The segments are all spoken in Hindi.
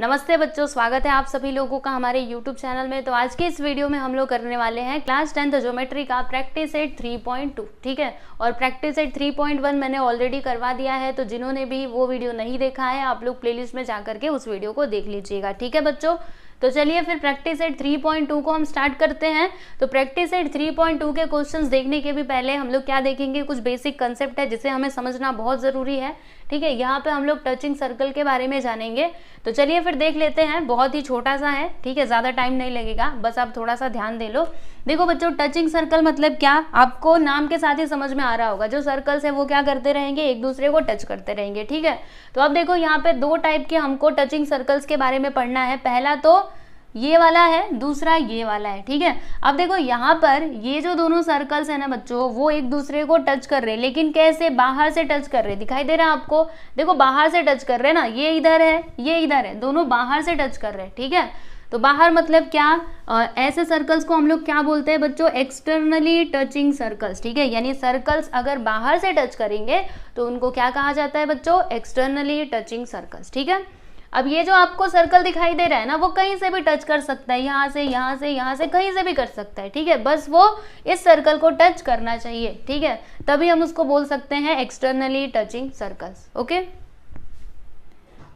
नमस्ते बच्चों, स्वागत है आप सभी लोगों का हमारे YouTube चैनल में। तो आज के इस वीडियो में हम लोग करने वाले हैं क्लास 10th ज्योमेट्री का प्रैक्टिस सेट 3.2, ठीक है। और प्रैक्टिस सेट 3.1 मैंने ऑलरेडी करवा दिया है, तो जिन्होंने भी वो वीडियो नहीं देखा है आप लोग प्लेलिस्ट में जा करके उस वीडियो को देख लीजिएगा, ठीक है बच्चों। तो चलिए फिर प्रैक्टिस सेट 3.2 को हम स्टार्ट करते हैं। तो प्रैक्टिस सेट 3.2 के क्वेश्चंस देखने के भी पहले हम लोग क्या देखेंगे, कुछ बेसिक कंसेप्ट है जिसे हमें समझना बहुत ज़रूरी है, ठीक है। यहाँ पे हम लोग टचिंग सर्कल के बारे में जानेंगे। तो चलिए फिर देख लेते हैं, बहुत ही छोटा सा है, ठीक है, ज़्यादा टाइम नहीं लगेगा, बस आप थोड़ा सा ध्यान दे लो। देखो बच्चों, टचिंग सर्कल मतलब क्या, आपको नाम के साथ ही समझ में आ रहा होगा। जो सर्कल्स है वो क्या करते रहेंगे, एक दूसरे को टच करते रहेंगे, ठीक है। तो अब देखो यहाँ पे दो टाइप के हमको टचिंग सर्कल्स के बारे में पढ़ना है। पहला तो ये वाला है, दूसरा ये वाला है, ठीक है। अब देखो यहाँ पर ये जो दोनों सर्कल्स है ना बच्चों, वो एक दूसरे को टच कर रहे हैं, लेकिन कैसे, बाहर से टच कर रहे हैं। दिखाई दे रहा है आपको, देखो बाहर से टच कर रहे हैं ना, ये इधर है, ये इधर है, दोनों बाहर से टच कर रहे हैं, ठीक है। तो बाहर मतलब क्या, ऐसे सर्कल्स को हम लोग क्या बोलते हैं बच्चों, एक्सटर्नली टचिंग सर्कल्स, ठीक है। यानी सर्कल्स अगर बाहर से टच करेंगे तो उनको क्या कहा जाता है बच्चों, एक्सटर्नली टचिंग सर्कल्स, ठीक है। अब ये जो आपको सर्कल दिखाई दे रहा है ना, वो कहीं से भी टच कर सकता है, यहाँ से, यहाँ से, यहाँ से, कहीं से भी कर सकता है, ठीक है। बस वो इस सर्कल को टच करना चाहिए, ठीक है, तभी हम उसको बोल सकते हैं एक्सटर्नली टचिंग सर्कल्स, ओके।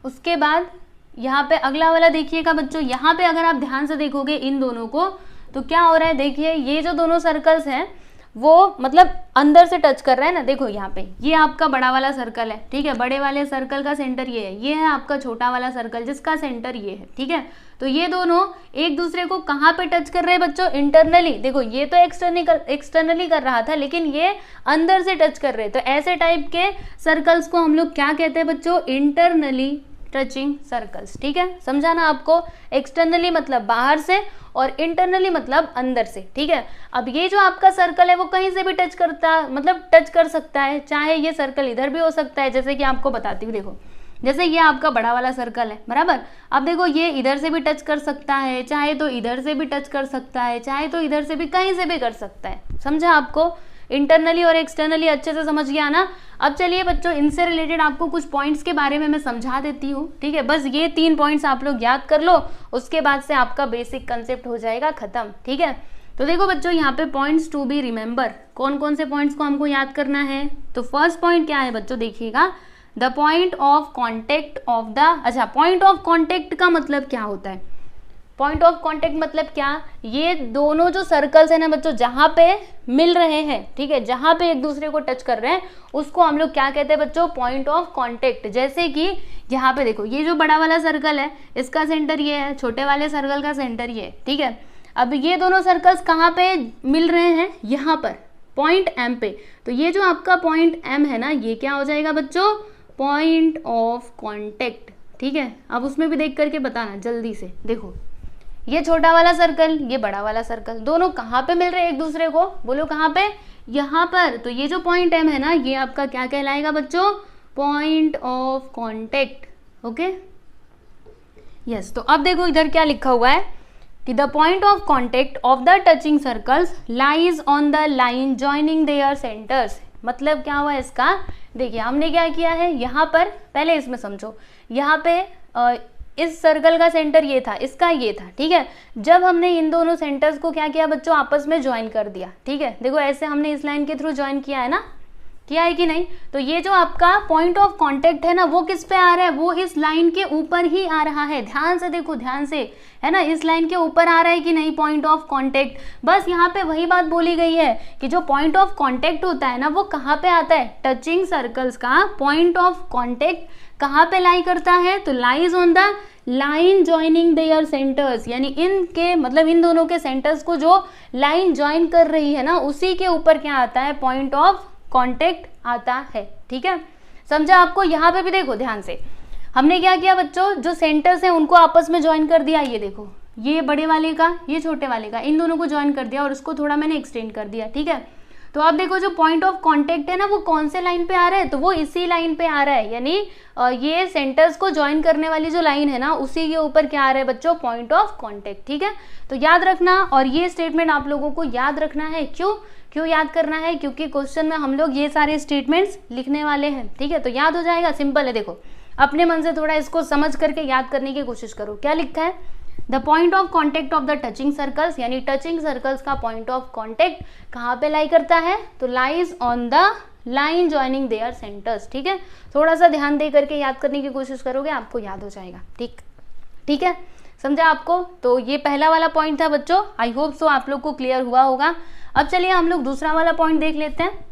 उसके बाद यहाँ पे अगला वाला देखिएगा बच्चों, यहाँ पे अगर आप ध्यान से देखोगे इन दोनों को, तो क्या हो रहा है, देखिए ये जो दोनों सर्कल्स हैं वो मतलब अंदर से टच कर रहा है ना। देखो यहाँ पे ये आपका बड़ा वाला सर्कल है, ठीक है, बड़े वाले सर्कल का सेंटर ये है आपका छोटा वाला सर्कल जिसका सेंटर ये है, ठीक है। तो ये दोनों एक दूसरे को कहाँ पे टच कर रहे हैं बच्चों, इंटरनली। देखो ये तो एक्सटर्नली कर रहा था, लेकिन ये अंदर से टच कर रहे हैं। तो ऐसे टाइप के सर्कल्स को हम लोग क्या कहते हैं बच्चों, इंटरनली टचिंग सर्कल्स, ठीक है। समझा ना आपको, एक्सटर्नली मतलब बाहर से और इंटरनली मतलब अंदर से, ठीक है। अब ये जो आपका सर्कल है वो कहीं से भी टच करता, मतलब टच कर सकता है, चाहे ये सर्कल इधर भी हो सकता है, जैसे कि आपको बताती हूँ। देखो जैसे ये आपका बड़ा वाला सर्कल है, बराबर। अब देखो ये इधर से भी टच कर सकता है, चाहे तो इधर से भी टच कर सकता है, चाहे तो इधर से भी, कहीं से भी कर सकता है। समझा आपको, इंटरनली और एक्सटर्नली अच्छे से समझ गया ना। अब चलिए बच्चों, इनसे रिलेटेड आपको कुछ पॉइंट्स के बारे में मैं समझा देती हूँ, ठीक है। बस ये 3 पॉइंट्स आप लोग याद कर लो, उसके बाद से आपका बेसिक कंसेप्ट हो जाएगा खत्म, ठीक है। तो देखो बच्चों, यहाँ पे पॉइंट्स टू बी रिमेंबर, कौन कौन से पॉइंट्स को हमको याद करना है। तो फर्स्ट पॉइंट क्या है बच्चों, देखिएगा, the point of contact of the, अच्छा पॉइंट ऑफ कॉन्टेक्ट का मतलब क्या होता है, पॉइंट ऑफ कॉन्टेक्ट मतलब क्या, ये दोनों जो सर्कल्स है ना बच्चों, जहाँ पे मिल रहे हैं, ठीक है, जहाँ पे एक दूसरे को टच कर रहे हैं, उसको हम लोग क्या कहते हैं बच्चों, पॉइंट ऑफ कॉन्टेक्ट। जैसे कि यहाँ पे देखो, ये जो बड़ा वाला सर्कल है इसका सेंटर ये है, छोटे वाले सर्कल का सेंटर ये है, ठीक है। अब ये दोनों सर्कल्स कहाँ पे मिल रहे हैं, यहाँ पर पॉइंट एम पे। तो ये जो आपका पॉइंट एम है ना, ये क्या हो जाएगा बच्चों, पॉइंट ऑफ कॉन्टेक्ट, ठीक है। अब उसमें भी देख करके बताना जल्दी से। देखो ये छोटा वाला सर्कल, ये बड़ा वाला सर्कल, दोनों कहाँ पे मिल रहे हैं एक दूसरे को, बोलो कहाँ पे, यहाँ पर। तो ये जो पॉइंट एम है ना, ये आपका क्या कहलाएगा बच्चों, point of contact, okay, yes. तो अब देखो इधर क्या लिखा हुआ है कि the point of contact of the touching circles lies on the line joining there centres. मतलब क्या हुआ इसका, देखिए हमने क्या किया है यहाँ पर, पहले इसमें समझो, यहाँ पे इस सर्कल का सेंटर ये था, इसका ये था, ठीक है। जब हमने इन दोनों सेंटर्स को क्या किया बच्चों, आपस में ज्वाइन कर दिया, ठीक है। देखो ऐसे हमने इस लाइन के थ्रू ज्वाइन किया है ना, किया है कि नहीं। तो ये जो आपका पॉइंट ऑफ कांटेक्ट है ना, वो किस पे आ रहा है, वो इस लाइन के ऊपर ही आ रहा है। ध्यान से देखो, ध्यान से, है ना, इस लाइन के ऊपर आ रहा है कि नहीं पॉइंट ऑफ कांटेक्ट। बस यहाँ पे वही बात बोली गई है कि जो पॉइंट ऑफ कांटेक्ट होता है ना, वो कहाँ पे आता है, टचिंग सर्कल्स का पॉइंट ऑफ कांटेक्ट कहाँ पे लाई करता है, तो lies on the line joining there centres, यानी इनके मतलब इन दोनों के सेंटर्स को जो लाइन ज्वाइन कर रही है ना, उसी के ऊपर क्या आता है, पॉइंट ऑफ कांटेक्ट आता है, ठीक है। समझा आपको। यहाँ पे भी देखो ध्यान से, हमने क्या किया बच्चों, जो सेंटर्स हैं उनको आपस में ज्वाइन कर दिया। ये देखो, ये बड़े वाले का, ये छोटे वाले का, इन दोनों को ज्वाइन कर दिया और उसको थोड़ा मैंने एक्सटेंड कर दिया, ठीक है। तो आप देखो जो पॉइंट ऑफ कांटेक्ट है ना, वो कौन से लाइन पे आ रहा है, तो वो इसी लाइन पे आ रहा है, यानी ये सेंटर्स को ज्वाइन करने वाली जो लाइन है ना, उसी के ऊपर क्या आ रहा है बच्चों, पॉइंट ऑफ कांटेक्ट, ठीक है। तो याद रखना, और ये स्टेटमेंट आप लोगों को याद रखना है। क्यों याद करना है, क्योंकि क्वेश्चन में हम लोग ये सारे स्टेटमेंट्स लिखने वाले हैं, ठीक है। तो याद हो जाएगा, सिंपल है। देखो अपने मन से थोड़ा इसको समझ करके याद करने की कोशिश करो। क्या लिखा है, the point of contact of the touching circles, यानी टचिंग सर्कल्स का पॉइंट ऑफ कॉन्टेक्ट कहाँ पे लाई करता है, तो lies on the line joining there centres. ठीक है, थोड़ा सा ध्यान दे करके याद करने की कोशिश करोगे, आपको याद हो जाएगा। ठीक है, समझा आपको। तो ये पहला वाला पॉइंट था बच्चों, आई होप सो आप लोग को क्लियर हुआ होगा। अब चलिए हम लोग दूसरा वाला पॉइंट देख लेते हैं।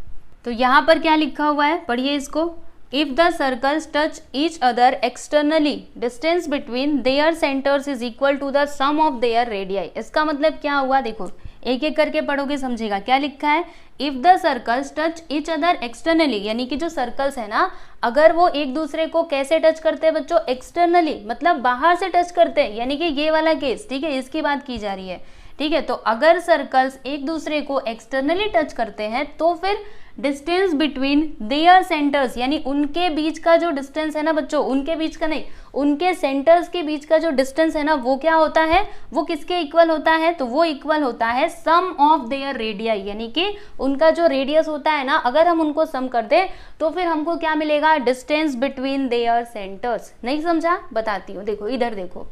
तो यहाँ पर क्या लिखा हुआ है, पढ़िए इसको। If the circles touch each other externally, distance between their centres is equal to the sum of their radii. इसका मतलब क्या हुआ, देखो एक एक करके पढ़ोगे समझेगा। क्या लिखा है, if the circles touch each other externally, यानी कि जो सर्कल्स है ना, अगर वो एक दूसरे को कैसे टच करते हैं बच्चों, एक्सटर्नली, मतलब बाहर से टच करते हैं, यानी कि ये वाला केस, ठीक है, इसकी बात की जा रही है। ठीक है, तो अगर सर्कल्स एक दूसरे को एक्सटर्नली टच करते हैं तो फिर डिस्टेंस बिटवीन देयर सेंटर्स, यानी उनके बीच का जो डिस्टेंस है ना बच्चों, उनके बीच का नहीं, उनके सेंटर्स के बीच का जो डिस्टेंस है ना, वो क्या होता है, वो किसके इक्वल होता है, तो वो इक्वल होता है सम ऑफ देयर रेडियाई, यानी कि उनका जो रेडियस होता है ना, अगर हम उनको सम कर दें तो फिर हमको क्या मिलेगा, डिस्टेंस बिटवीन देयर सेंटर्स। नहीं समझा, बताती हूँ, देखो इधर देखो।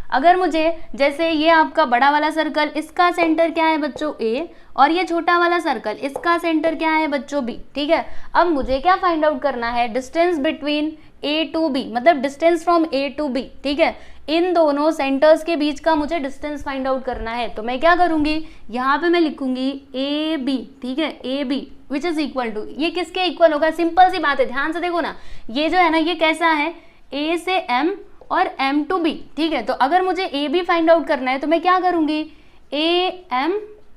अगर मुझे, जैसे ये आपका बड़ा वाला सर्कल, इसका सेंटर क्या है बच्चों ए, और ये छोटा वाला सर्कल, इसका सेंटर क्या है बच्चों बी। ठीक है, अब मुझे क्या फाइंड आउट करना है, distance between A to B, मतलब distance from A to B. ठीक है, इन दोनों सेंटर्स के बीच का मुझे डिस्टेंस फाइंड आउट करना है। तो मैं क्या करूंगी, यहाँ पे मैं लिखूंगी ए बी। ठीक है, A B which is equal to, ये किसके इक्वल होगा, सिंपल सी बात है, ध्यान से देखो ना, ये जो है ना, ये कैसा है, ए से एम और m टू b। ठीक है, तो अगर मुझे ए बी फाइंड आउट करना है तो मैं क्या करूंगी, A M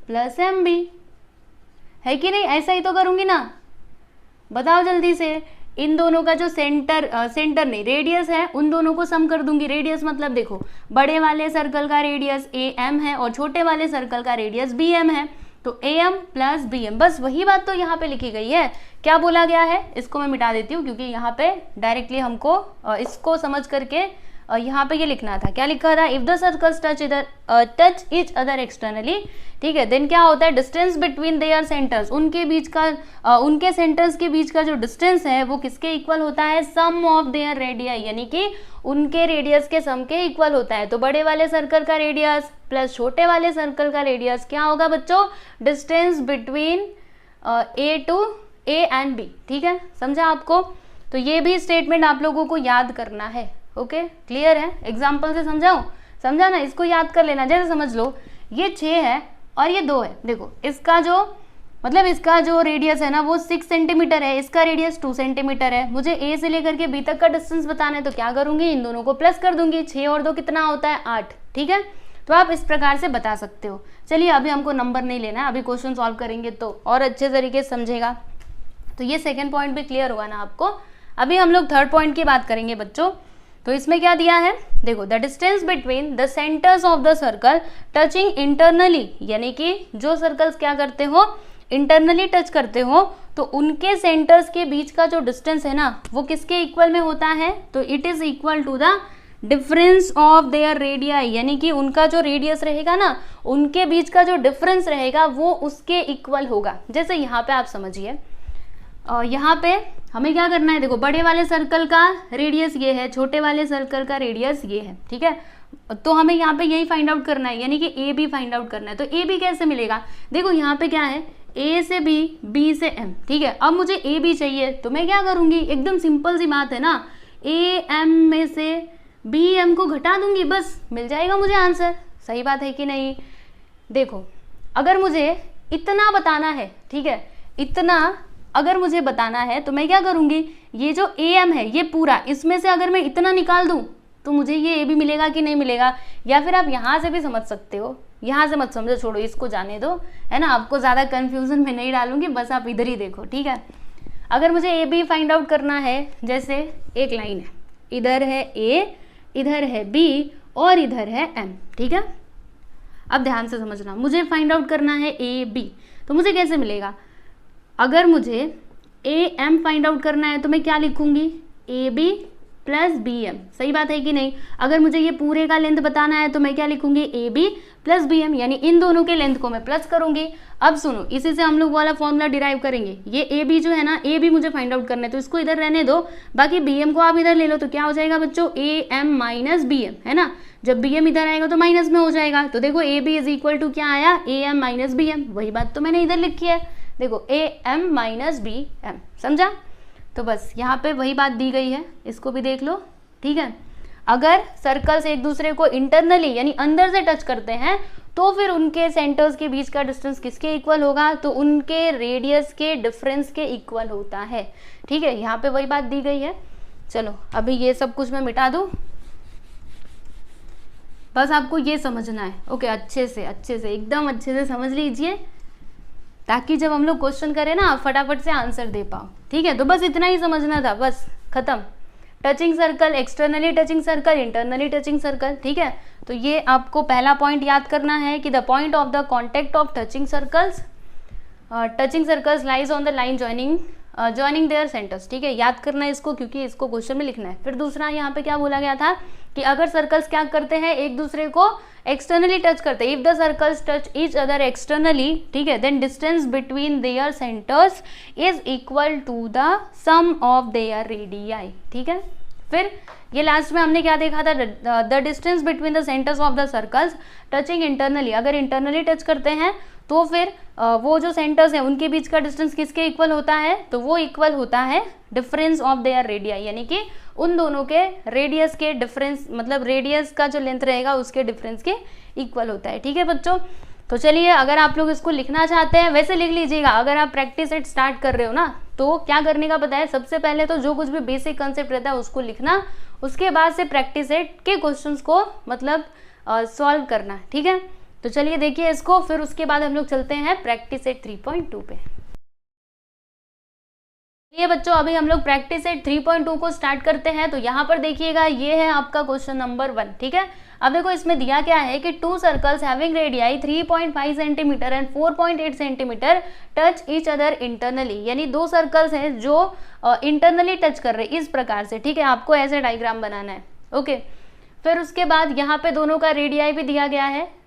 plus M B, है कि नहीं, ऐसा ही तो करूंगी ना, बताओ जल्दी से। इन दोनों का जो सेंटर नहीं, रेडियस है, उन दोनों को सम कर दूंगी। रेडियस मतलब देखो, बड़े वाले सर्कल का रेडियस ए एम है और छोटे वाले सर्कल का रेडियस बी एम है, तो A M plus B M, बस वही बात तो यहाँ पे लिखी गई है। क्या बोला गया है, इसको मैं मिटा देती हूँ, क्योंकि यहाँ पे डायरेक्टली हमको इसको समझ करके यहाँ पे ये लिखना था। क्या लिखा था, if the circles touch each other externally. ठीक है, देन क्या होता है, डिस्टेंस बिटवीन देयर सेंटर्स, उनके बीच का उनके सेंटर्स के बीच का जो डिस्टेंस है वो किसके इक्वल होता है, सम ऑफ देयर रेडियाई, यानी कि उनके रेडियस के सम के इक्वल होता है। तो बड़े वाले सर्कल का रेडियस प्लस छोटे वाले सर्कल का रेडियस क्या होगा बच्चों, distance between A to A and B. ठीक है, समझा आपको। तो ये भी स्टेटमेंट आप लोगों को याद करना है। ओके, क्लियर है, एग्जाम्पल से समझाऊं, समझा ना, इसको याद कर लेना। जैसे समझ लो ये 6 है और ये 2 है, देखो इसका जो रेडियस है ना वो 6 सेंटीमीटर है, इसका रेडियस 2 सेंटीमीटर है। मुझे ए से लेकर के बी तक का डिस्टेंस बताना है, तो क्या करूंगी, इन दोनों को प्लस कर दूंगी, 6 और 2 कितना होता है, 8। ठीक है, तो आप इस प्रकार से बता सकते हो। चलिए अभी हमको नंबर नहीं लेना है, अभी क्वेश्चन सॉल्व करेंगे तो और अच्छे तरीके से समझेगा। तो ये सेकेंड पॉइंट भी क्लियर हुआ ना आपको। अभी हम लोग थर्ड पॉइंट की बात करेंगे बच्चों। तो इसमें क्या दिया है, देखो, the distance between the centres of the circle touching internally, यानी कि जो सर्कल्स क्या करते हो, इंटरनली टच करते हो, तो उनके सेंटर्स के बीच का जो डिस्टेंस है ना वो किसके इक्वल में होता है, तो it is equal to the difference of their radii, यानी कि उनका जो रेडियस रहेगा ना, उनके बीच का जो डिफरेंस रहेगा वो उसके इक्वल होगा। जैसे यहाँ पे आप समझिए, यहाँ पे हमें क्या करना है, देखो बड़े वाले सर्कल का रेडियस ये है, छोटे वाले सर्कल का रेडियस ये है। ठीक है, तो हमें यहाँ पे यही फाइंड आउट करना है, यानी कि ए बी फाइंड आउट करना है। तो ए बी कैसे मिलेगा, देखो यहाँ पे क्या है, ए से बी, बी से एम। ठीक है, अब मुझे ए बी चाहिए, तो मैं क्या करूंगी, एकदम सिंपल सी बात है ना, ए एम में से बी एम को घटा दूंगी, बस मिल जाएगा मुझे आंसर। सही बात है कि नहीं। देखो अगर मुझे इतना बताना है, ठीक है, इतना अगर मुझे बताना है तो मैं क्या करूंगी, ये जो ए एम है ये पूरा, इसमें से अगर मैं इतना निकाल दूं तो मुझे ये ए भी मिलेगा कि नहीं मिलेगा। या फिर आप यहाँ से भी समझ सकते हो, यहाँ से मत समझो, छोड़ो इसको, जाने दो, है ना, आपको ज़्यादा कन्फ्यूजन में नहीं डालूंगी, बस आप इधर ही देखो। ठीक है, अगर मुझे ए बी फाइंड आउट करना है, जैसे एक लाइन है, इधर है ए, इधर है बी और इधर है एम। ठीक है, अब ध्यान से समझना, मुझे फाइंड आउट करना है ए बी, तो मुझे कैसे मिलेगा, अगर मुझे ए एम फाइंड आउट करना है तो मैं क्या लिखूंगी, A B plus B M, सही बात है कि नहीं। अगर मुझे ये पूरे का लेंथ बताना है तो मैं क्या लिखूंगी, A B plus B M, यानी इन दोनों के लेंथ को मैं प्लस करूंगी। अब सुनो, इसी से हम लोग वाला फॉर्मूला डिराइव करेंगे। ये ए बी जो है ना, ए बी मुझे फाइंड आउट करना है, तो इसको इधर रहने दो, बाकी बी एम को आप इधर ले लो, तो क्या हो जाएगा बच्चों, A M minus B M, है ना। जब बी एम इधर आएगा तो माइनस में हो जाएगा, तो देखो A B is equal to क्या आया, A M minus B M, वही बात तो मैंने इधर लिखी है, देखो A M minus B M, समझा। तो बस यहाँ पे वही बात दी गई है, इसको भी देख लो, ठीक है। अगर सर्कल्स एक दूसरे को इंटरनली यानी अंदर से टच करते हैं तो फिर उनके सेंटर्स के बीच का डिस्टेंस किसके इक्वल होगा, तो उनके रेडियस के डिफरेंस के इक्वल होता है, ठीक है। यहाँ पे वही बात दी गई है। चलो अभी ये सब कुछ मैं मिटा दूँ, बस आपको ये समझना है, ओके। अच्छे से एकदम अच्छे से समझ लीजिए, ताकि जब हम लोग क्वेश्चन करें ना आप फटाफट से आंसर दे पाओ, ठीक है। तो बस इतना ही समझना था, बस खत्म। Touching circle, externally touching circle, internally touching circle, ठीक है। तो ये आपको पहला पॉइंट याद करना है कि the point of the contact of touching circles lies on the line joining there centres, ठीक है। याद करना है इसको, क्योंकि इसको क्वेश्चन में लिखना है। फिर दूसरा यहाँ पे क्या बोला गया था कि अगर सर्कल्स क्या करते हैं, एक दूसरे को एक्सटर्नली टच करते हैं, if the circles touch each other externally, ठीक है, then distance between their centres is equal to the sum of their radii, ठीक है। फिर ये लास्ट में हमने क्या देखा था, the distance between the centres of the circles touching internally, अगर इंटरनली टच करते हैं तो फिर वो जो सेंटर्स हैं उनके बीच का डिस्टेंस किसके इक्वल होता है, तो वो इक्वल होता है डिफरेंस ऑफ देयर रेडियाई, यानी कि उन दोनों के रेडियस के डिफरेंस, मतलब रेडियस का जो लेंथ रहेगा उसके डिफरेंस के इक्वल होता है, ठीक है बच्चों। तो चलिए, अगर आप लोग इसको लिखना चाहते हैं, वैसे लिख लीजिएगा। अगर आप प्रैक्टिस सेट स्टार्ट कर रहे हो ना, तो क्या करने का पता है, सबसे पहले तो जो कुछ भी बेसिक कंसेप्ट रहता है उसको लिखना, उसके बाद से प्रैक्टिस सेट के क्वेश्चंस को मतलब सॉल्व करना, ठीक है। तो चलिए देखिए इसको, फिर उसके बाद हम लोग चलते हैं प्रैक्टिस सेट 3.2 पे। ये बच्चों अभी हम लोग प्रैक्टिस सेट 3.2 को स्टार्ट करते हैं। तो यहाँ पर देखिएगा, ये है आपका क्वेश्चन नंबर 1, ठीक है। अब देखो इसमें दिया क्या है कि to circles having radii 3.5 centimetre and 4.8 centimetre touch each other internally, यानी दो सर्कल्स हैं जो इंटरनली टच कर रहे हैं इस प्रकार से, ठीक है। आपको ऐसे डायग्राम बनाना है, ओके। फिर उसके बाद यहाँ पे दोनों का रेडियाई भी दिया गया है,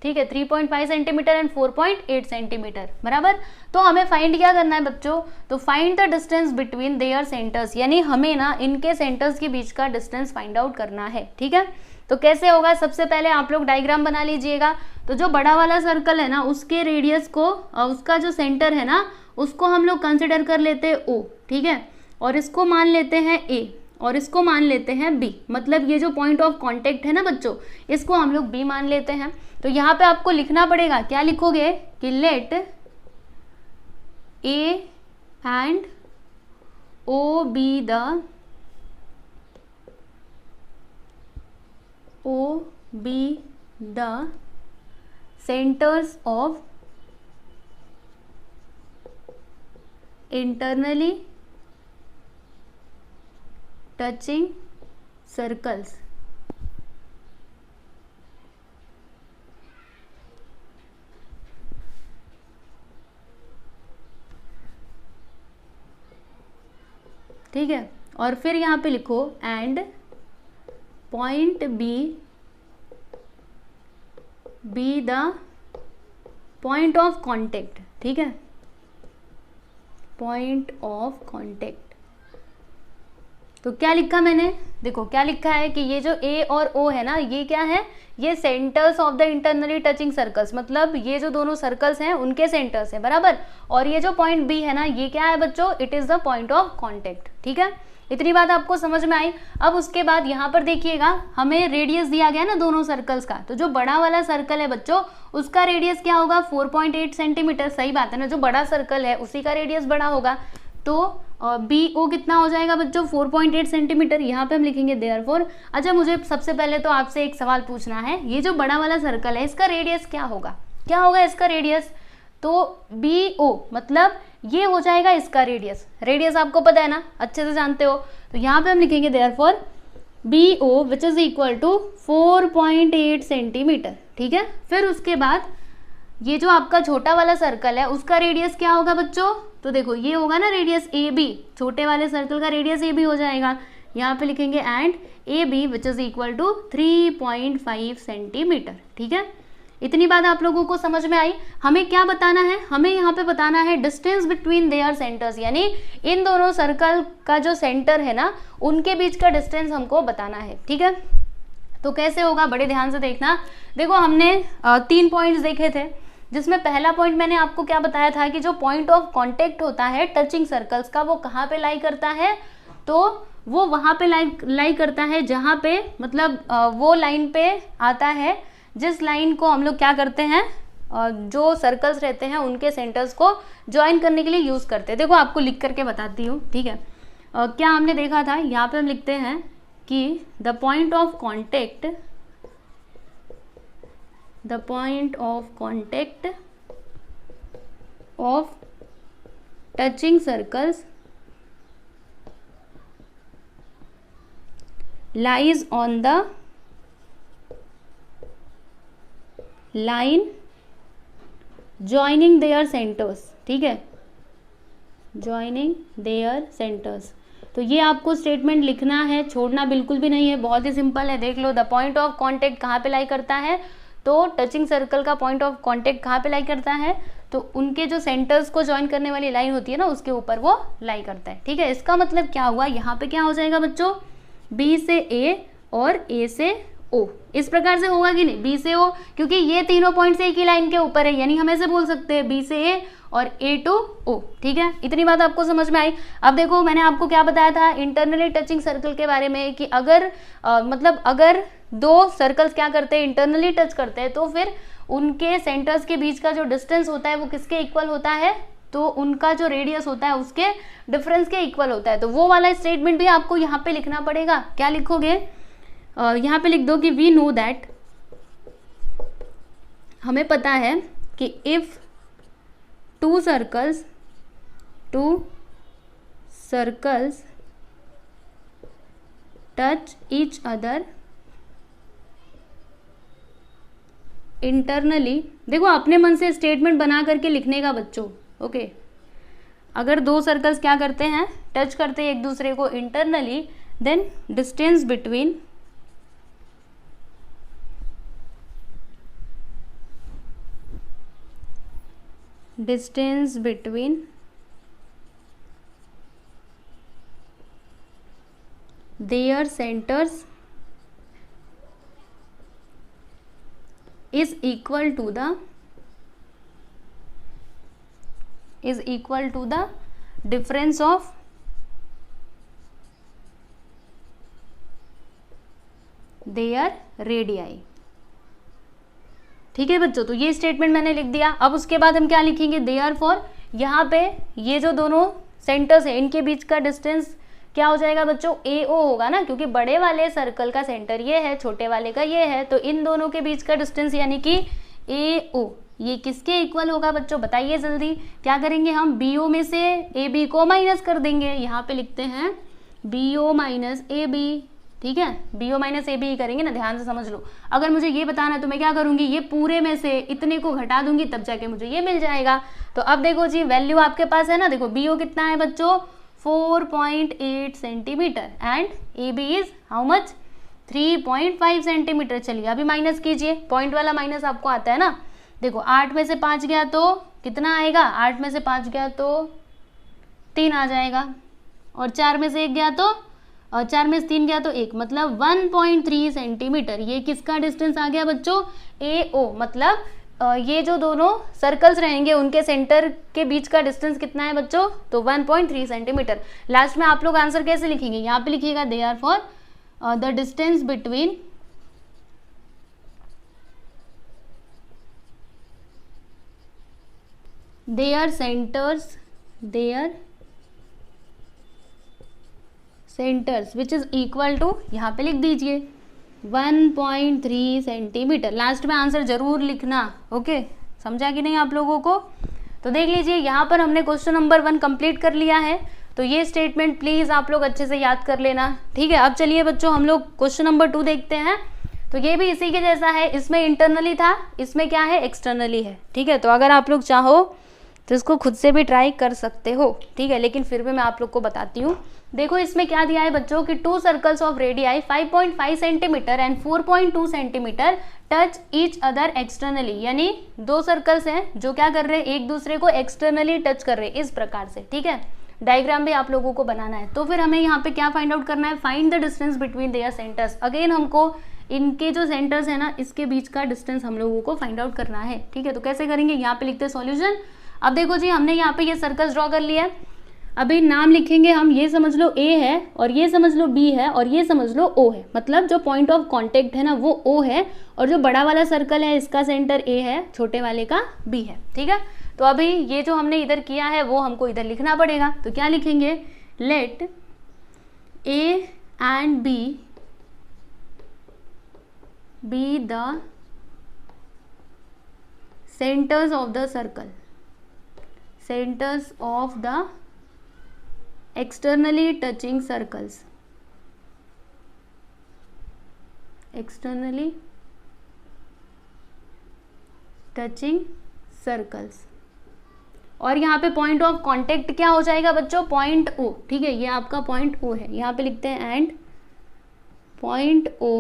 ठीक है, 3.5 सेंटीमीटर एंड 4.8 सेंटीमीटर, बराबर। तो हमें फाइंड क्या करना है बच्चों, तो find the distance between their centres, यानी हमें ना इनके सेंटर्स के बीच का डिस्टेंस फाइंड आउट करना है, ठीक है। तो कैसे होगा, सबसे पहले आप लोग डायग्राम बना लीजिएगा। तो जो बड़ा वाला सर्कल है ना, उसके रेडियस को, उसका जो सेंटर है ना, उसको हम लोग कंसिडर कर लेते हैं O, ठीक है, और इसको मान लेते हैं A, और इसको मान लेते हैं B, मतलब ये जो पॉइंट ऑफ कांटेक्ट है ना बच्चों, इसको हम लोग B मान लेते हैं। तो यहाँ पे आपको लिखना पड़ेगा, क्या लिखोगे कि let A and O be the centers of internally touching circles, ठीक है। और फिर यहाँ पे लिखो and point be the point of contact, ठीक है, पॉइंट ऑफ कांटेक्ट। तो क्या लिखा मैंने, देखो क्या लिखा है कि ये जो A और O है ना, ये क्या है, ये centres of the internally touching circles, मतलब ये जो दोनों सर्कल्स हैं उनके सेंटर्स हैं, बराबर। और ये जो पॉइंट B है ना, ये क्या है बच्चों, it is the point of contact, ठीक है। इतनी बात आपको समझ में आई। अब उसके बाद यहाँ पर देखिएगा, हमें रेडियस दिया गया ना दोनों सर्कल्स का। तो जो बड़ा वाला सर्कल है बच्चों, उसका रेडियस क्या होगा, 4.8 सेंटीमीटर, सही बात है ना, जो बड़ा सर्कल है उसी का रेडियस बड़ा होगा। तो BO कितना हो जाएगा बच्चों, 4.8 सेंटीमीटर, यहाँ पे हम लिखेंगे देयरफॉर। अच्छा, मुझे सबसे पहले तो आपसे एक सवाल पूछना है, ये जो बड़ा वाला सर्कल है इसका रेडियस क्या होगा, क्या होगा इसका रेडियस, तो BO मतलब ये हो जाएगा इसका रेडियस। रेडियस आपको पता है ना, अच्छे से जानते हो। तो यहाँ पे हम लिखेंगे therefore BO which is equal to 4.8 centimetre, ठीक है। फिर उसके बाद ये जो आपका छोटा वाला सर्कल है उसका रेडियस क्या होगा बच्चों, तो देखो ये होगा ना रेडियस AB, छोटे वाले सर्कल का रेडियस AB हो जाएगा, यहाँ पे लिखेंगे and A B which is equal to 3.5 centimetre. ठीक है, इतनी बात आप लोगों को समझ में आई। हमें क्या बताना है, हमें यहाँ पे बताना है डिस्टेंस बिटवीन देयर सेंटर्स, यानी इन दोनों सर्कल का जो सेंटर है ना उनके बीच का डिस्टेंस हमको बताना है। ठीक है, तो कैसे होगा, बड़े ध्यान से देखना। देखो हमने 3 पॉइंट्स देखे थे, जिसमें पहला पॉइंट मैंने आपको क्या बताया था कि जो पॉइंट ऑफ कांटेक्ट होता है टचिंग सर्कल्स का, वो कहाँ पे लाई करता है, तो वो वहाँ पे लाई करता है जहाँ पे मतलब वो लाइन पे आता है जिस लाइन को हम लोग क्या करते हैं, जो सर्कल्स रहते हैं उनके सेंटर्स को ज्वाइन करने के लिए यूज़ करते हैं। देखो आपको लिख करके बताती हूँ। ठीक है, क्या हमने देखा था, यहाँ पे हम लिखते हैं कि the point of contact of touching circles lies on the line joining their centers। ठीक है, joining their centers, तो ये आपको स्टेटमेंट लिखना है, छोड़ना बिल्कुल भी नहीं है, बहुत ही सिंपल है। देख लो, द पॉइंट ऑफ कांटेक्ट कहाँ पे लाई करता है, तो टचिंग सर्कल का पॉइंट ऑफ कांटेक्ट कहाँ पे लाई करता है, तो उनके जो सेंटर्स को ज्वाइन करने वाली लाइन होती है ना उसके ऊपर वो लाई करता है। ठीक है, इसका मतलब क्या हुआ, यहाँ पे क्या हो जाएगा बच्चों, बी से ए और ए से ओ, इस प्रकार से होगा कि नहीं, बी से ओ, क्योंकि ये तीनों पॉइंट्स एक ही लाइन के ऊपर है, यानी हम ऐसे बोल सकते हैं बी से ए और ए टू ओ। ठीक है, इतनी बात आपको समझ में आई। अब देखो मैंने आपको क्या बताया था इंटरनली टचिंग सर्कल के बारे में कि अगर मतलब अगर दो सर्कल्स क्या करते हैं, इंटरनली टच करते हैं, तो फिर उनके सेंटर्स के बीच का जो डिस्टेंस होता है वो किसके इक्वल होता है, तो उनका जो रेडियस होता है उसके डिफरेंस के इक्वल होता है। तो वो वाला स्टेटमेंट भी आपको यहाँ पे लिखना पड़ेगा। क्या लिखोगे, यहाँ पे लिख दो कि वी नो दैट, हमें पता है कि if two circles touch each other internally, देखो अपने मन से स्टेटमेंट बना करके लिखने का बच्चों। ओके, अगर दो सर्कल्स क्या करते हैं, टच करते हैं एक दूसरे को internally, then distance between their centers is equal to the difference of their radii। ठीक है बच्चों, तो ये स्टेटमेंट मैंने लिख दिया। अब उसके बाद हम क्या लिखेंगे, देयरफॉर, यहाँ पे ये जो दोनों सेंटर्स है इनके बीच का डिस्टेंस क्या हो जाएगा बच्चों, ए ओ होगा ना, क्योंकि बड़े वाले सर्कल का सेंटर ये है, छोटे वाले का ये है, तो इन दोनों के बीच का डिस्टेंस यानी कि ए ओ, ये किसके इक्वल होगा बच्चों, बताइए जल्दी। क्या करेंगे हम, बी ओ में से ए बी को माइनस कर देंगे, यहाँ पे लिखते हैं B O minus A B. ठीक है, B O minus A B ही करेंगे ना, ध्यान से समझ लो। अगर मुझे ये बताना है तो मैं क्या करूंगी, ये पूरे में से इतने को घटा दूंगी, तब जाके मुझे ये मिल जाएगा। तो अब देखो जी, वैल्यू आपके पास है ना, देखो बी ओ कितना है बच्चों, 4.8 centimetre and A B is how much, 3.5 centimetre. चलिए अभी माइनस कीजिए, पॉइंट वाला माइनस आपको आता है ना। देखो 8 में से 5 गया तो कितना आएगा, 8 में से 5 गया तो 3 आ जाएगा, और 4 में से 1 गया तो, और 4 में से 3 गया तो 1, मतलब 1.3 सेंटीमीटर। ये किसका डिस्टेंस आ गया बच्चों, ए ओ, मतलब ये जो दोनों सर्कल्स रहेंगे उनके सेंटर के बीच का डिस्टेंस कितना है बच्चों, तो 1.3 सेंटीमीटर। लास्ट में आप लोग आंसर कैसे लिखेंगे, यहाँ पे लिखिएगा therefore the distance between their centers which is equal to, यहाँ पे लिख दीजिए 1.3 सेंटीमीटर। लास्ट में आंसर जरूर लिखना। ओके, समझा कि नहीं आप लोगों को। तो देख लीजिए, यहाँ पर हमने क्वेश्चन नंबर 1 कंप्लीट कर लिया है। तो ये स्टेटमेंट प्लीज आप लोग अच्छे से याद कर लेना। ठीक है, अब चलिए बच्चों हम लोग क्वेश्चन नंबर 2 देखते हैं। तो ये भी इसी के जैसा है, इसमें इंटरनली था, इसमें क्या है, एक्सटर्नली है। ठीक है, तो अगर आप लोग चाहो तो इसको खुद से भी ट्राई कर सकते हो, ठीक है, लेकिन फिर भी मैं आप लोग को बताती हूँ। देखो इसमें क्या दिया है बच्चों कि 2 circles of radii 5.5 centimetre and 4.2 centimetre touch each other externally, यानी 2 सर्कल्स हैं जो क्या कर रहे हैं, एक दूसरे को एक्सटर्नली टच कर रहे हैं, इस प्रकार से, ठीक है। डायग्राम भी आप लोगों को बनाना है। तो फिर हमें यहाँ पे क्या फाइंड आउट करना है, find the distance between their centres. Again हमको इनके जो सेंटर्स है ना, इसके बीच का डिस्टेंस हम लोगों को फाइंड आउट करना है, ठीक है। तो कैसे करेंगे, यहाँ पे लिखते हैं सॉल्यूशन। अब देखो जी, हमने यहाँ पे ये सर्कल्स ड्रॉ कर लिया है। अभी नाम लिखेंगे हम, ये समझ लो A है और ये समझ लो B है और ये समझ लो O है, मतलब जो पॉइंट ऑफ कांटेक्ट है ना वो O है और जो बड़ा वाला सर्कल है इसका सेंटर A है, छोटे वाले का B है, ठीक है। तो अभी ये जो हमने इधर किया है वो हमको इधर लिखना पड़ेगा। तो क्या लिखेंगे, let A and B be the centres of the circle, centers of the externally touching circles, externally touching circles। और यहाँ पे पॉइंट ऑफ कांटेक्ट क्या हो जाएगा बच्चों, पॉइंट O, ठीक है, ये आपका पॉइंट O है, यहाँ पे लिखते हैं and point O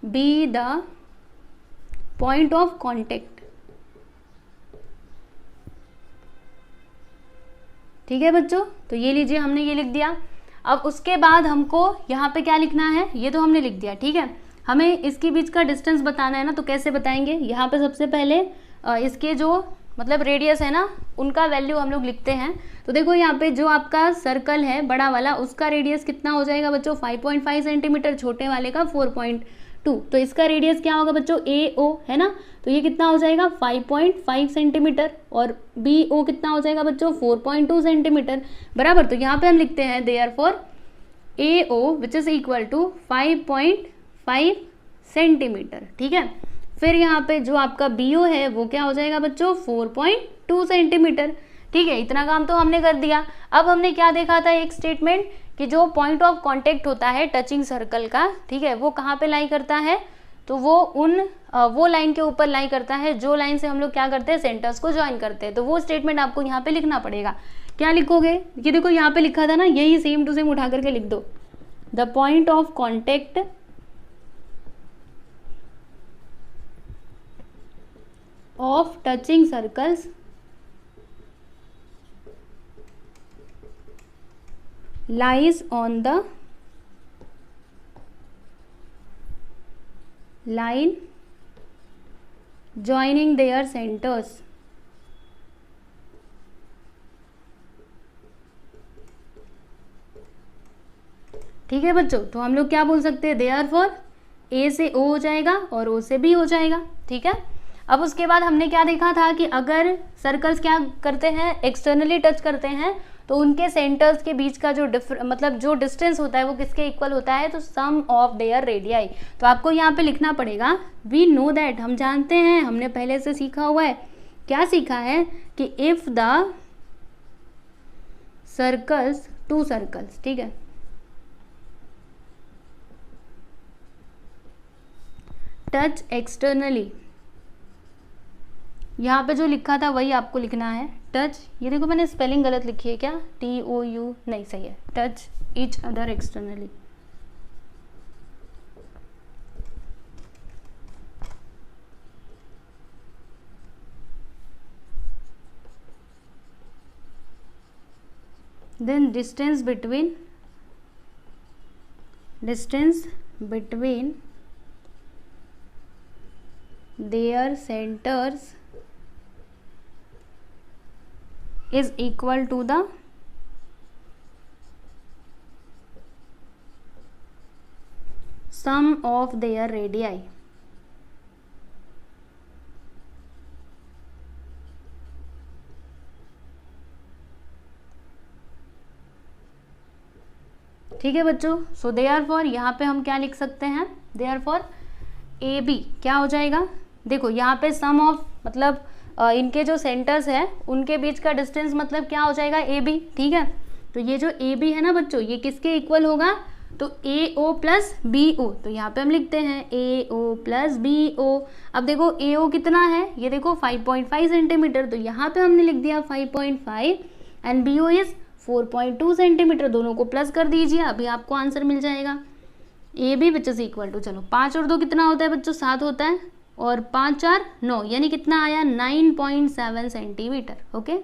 be the point of contact, ठीक है बच्चों। तो ये लीजिए, हमने ये लिख दिया। अब उसके बाद हमको यहाँ पे क्या लिखना है, ये तो हमने लिख दिया, ठीक है। हमें इसके बीच का डिस्टेंस बताना है ना, तो कैसे बताएंगे, यहाँ पे सबसे पहले इसके जो मतलब रेडियस है ना उनका वैल्यू हम लोग लिखते हैं। तो देखो यहाँ पे जो आपका सर्कल है बड़ा वाला, उसका रेडियस कितना हो जाएगा बच्चों, 5.5 सेंटीमीटर, छोटे वाले का 4.2। तो इसका रेडियस क्या होगा बच्चों, AO है ना, तो ये कितना हो जाएगा 5.5 सेंटीमीटर और BO कितना हो जाएगा बच्चों 4.2 सेंटीमीटर, बराबर। तो यहाँ पे हम लिखते हैं therefore AO which is equal to 5.5 centimetre, ठीक है। फिर यहाँ पे जो आपका BO है वो क्या हो जाएगा बच्चों 4.2 सेंटीमीटर, ठीक है। इतना काम तो हमने कर दिया। अब हमने क्या देखा था, एक स्टेटमेंट कि जो पॉइंट ऑफ कांटेक्ट होता है टचिंग सर्कल का, ठीक है, वो कहाँ पे लाई करता है, तो वो लाइन के ऊपर लाई करता है जो लाइन से हम लोग क्या करते हैं, सेंटर्स को ज्वाइन करते हैं। तो वो स्टेटमेंट आपको यहाँ पे लिखना पड़ेगा। क्या लिखोगे, ये देखो यहाँ पे लिखा था ना, यही सेम टू सेम उठा करके लिख दो। The point of contact of touching circles lies on the line joining their centers, ठीक है बच्चों। तो हम लोग क्या बोल सकते हैं, देयरफॉर A से O हो जाएगा और O से B हो जाएगा, ठीक है। अब उसके बाद हमने क्या देखा था कि अगर सर्कल्स क्या करते हैं, एक्सटर्नली टच करते हैं, तो उनके सेंटर्स के बीच का जो मतलब जो डिस्टेंस होता है वो किसके इक्वल होता है, तो सम ऑफ देयर रेडियाई। तो आपको यहाँ पे लिखना पड़ेगा वी नो दैट, हम जानते हैं, हमने पहले से सीखा हुआ है। क्या सीखा है कि इफ द सर्कल्स, 2 सर्कल्स, ठीक है, टच एक्सटर्नली, यहाँ पे जो लिखा था वही आपको लिखना है, टच, ये देखो मैंने स्पेलिंग गलत लिखी है क्या, TOU नहीं, सही है, touch each other externally. Then distance between their centres is equal to the sum of their radii, ठीक है बच्चों। सो देयरफॉर यहाँ पे हम क्या लिख सकते हैं, देयरफॉर AB क्या हो जाएगा, देखो यहाँ पे सम ऑफ मतलब इनके जो सेंटर्स है उनके बीच का डिस्टेंस मतलब क्या हो जाएगा AB, ठीक है। तो ये जो AB है ना बच्चों, ये किसके इक्वल होगा, तो AO प्लस BO, तो यहाँ पे हम लिखते हैं AO प्लस BO। अब देखो AO कितना है, ये देखो 5.5 सेंटीमीटर, तो यहाँ पे हमने लिख दिया 5.5 एंड BO इज 4.2 सेंटीमीटर। दोनों को प्लस कर दीजिए, अभी आपको आंसर मिल जाएगा AB which is equal to, चलो 5 और 2 कितना होता है बच्चों, 7 होता है, और 5 4 9, यानी कितना आया 9.7 सेंटीमीटर। ओके,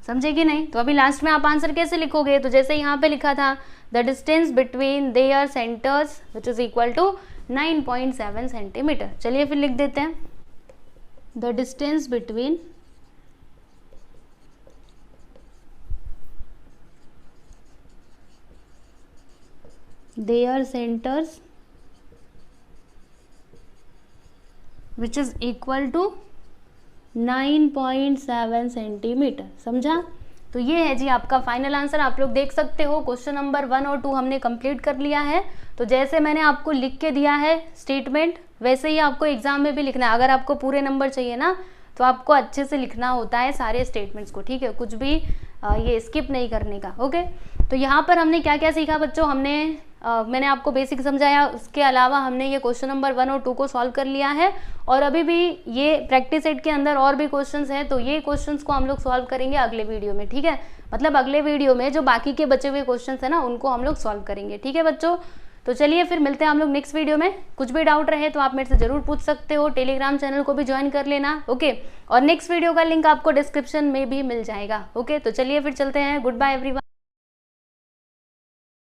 समझे कि नहीं? तो अभी लास्ट में आप आंसर कैसे लिखोगे, तो जैसे यहाँ पे लिखा था the distance between their centres which is equal to 9.7 centimetre. चलिए फिर लिख देते हैं the distance between their centers which is equal to 9.7 centimetre. समझा? तो ये है जी आपका फाइनल आंसर। आप लोग देख सकते हो क्वेश्चन नंबर 1 और 2 हमने कंप्लीट कर लिया है। तो जैसे मैंने आपको लिख के दिया है स्टेटमेंट, वैसे ही आपको एग्जाम में भी लिखना है। अगर आपको पूरे नंबर चाहिए ना, तो आपको अच्छे से लिखना होता है सारे स्टेटमेंट्स को, ठीक है? कुछ भी ये स्किप नहीं करने का। ओके, तो यहाँ पर हमने क्या क्या सीखा बच्चों, मैंने आपको बेसिक समझाया, उसके अलावा हमने ये क्वेश्चन नंबर 1 और 2 को सॉल्व कर लिया है, और अभी भी ये प्रैक्टिस सेट के अंदर और भी क्वेश्चंस हैं, तो ये क्वेश्चंस को हम लोग सॉल्व करेंगे अगले वीडियो में, ठीक है? मतलब अगले वीडियो में जो बाकी के बचे हुए क्वेश्चंस हैं ना, उनको हम लोग सॉल्व करेंगे, ठीक है बच्चों? तो चलिए फिर मिलते हैं हम लोग नेक्स्ट वीडियो में। कुछ भी डाउट रहे तो आप मेरे से जरूर पूछ सकते हो, टेलीग्राम चैनल को भी ज्वाइन कर लेना। ओके, और नेक्स्ट वीडियो का लिंक आपको डिस्क्रिप्शन में भी मिल जाएगा। ओके, तो चलिए फिर चलते हैं। Good bye everyone.